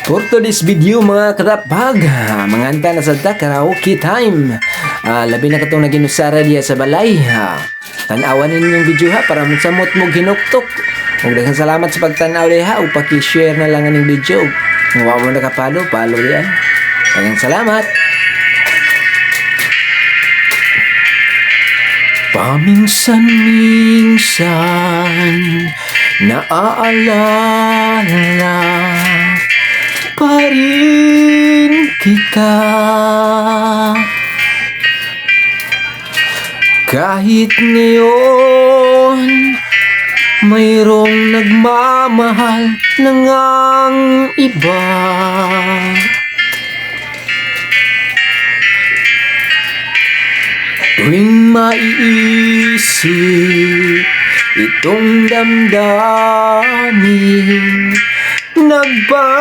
For today's video mga katapag, manganta na sa karaoke time. Labi na katong naginusara diya sa balay. Tanawan ninyong video ha para magsamot mo ginuktok. Huwag daghang salamat sa pagtanaw diha o paki-share na lang ang video. Kung wala mo nakapalo, follow diyan. Daghang salamat. Paminsan-minsan naaalala pa rin kita, kahit ngayon mayroong nagmamahal ng ang iba. Tuwing maiisip itong damdamin, nagbabalik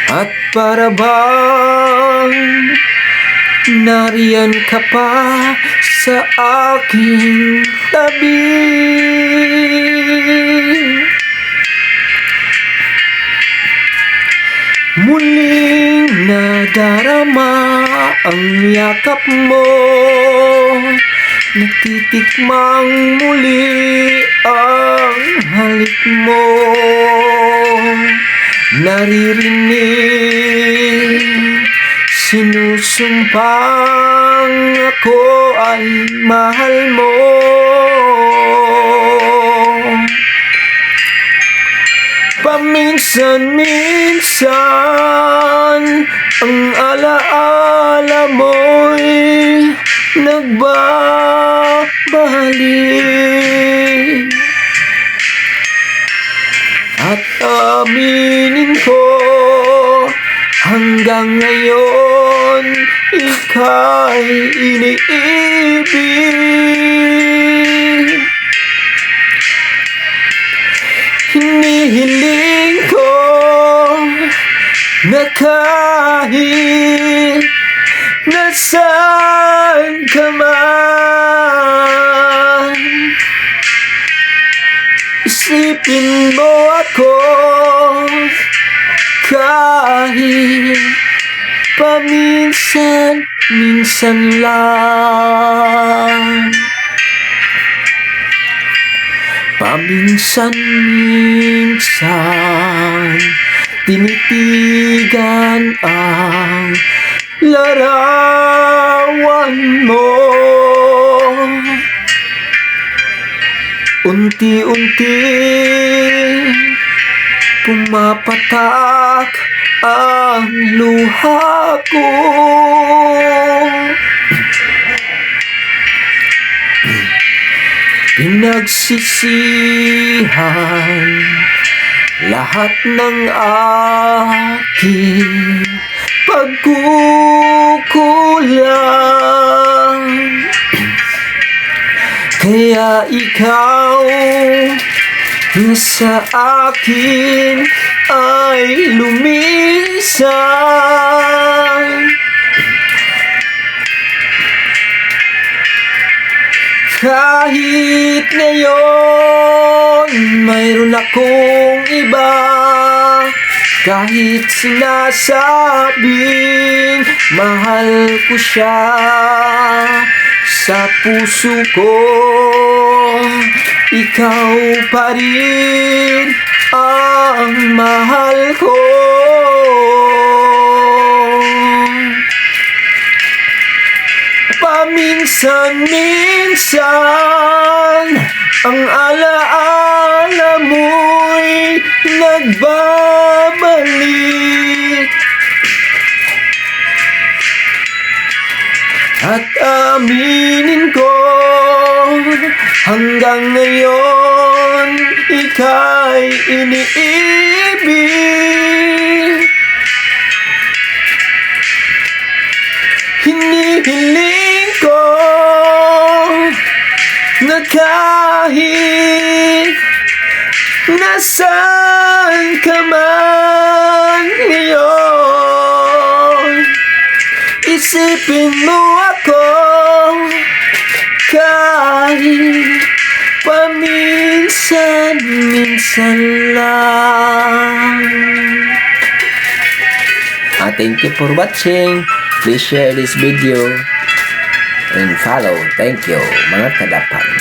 at para bang nariyan ka pa sa aking tabi. Muling nadarama ang yakap mo, natitikmang muli ang halik mo, naririnig sinusumpang ako ay mahal mo. Paminsan-minsan ang alaala mo'y nagbabalik, at aminin ko hanggang ngayon ika'y iniibig. Hinihiling ko na kahit nasaan ka man, isipin mo ako kahit paminsan-minsan lang. Paminsan-minsan tinitigan ang larawan mo, unti-unti pumapatak ang luha ko. Pinagsisihan lahat ng aking pagkukulang, kaya ikaw na sa akin ay lumisan. Kahit ngayon mayroon akong iba, kahit sinasabing mahal ko siya, sa puso ko ikaw pa rin ang mahal ko. Paminsan-minsan ang alaala mo'y nagbabalik, at aminin ko hanggang ngayon ika'y iniibig. Hinihiling ko na kahit nasaan ka man ngayon, isipin mo ako kahit paminsan. minsan lang. Thank you for watching. Please share this video and follow. Thank you, mga kadapan.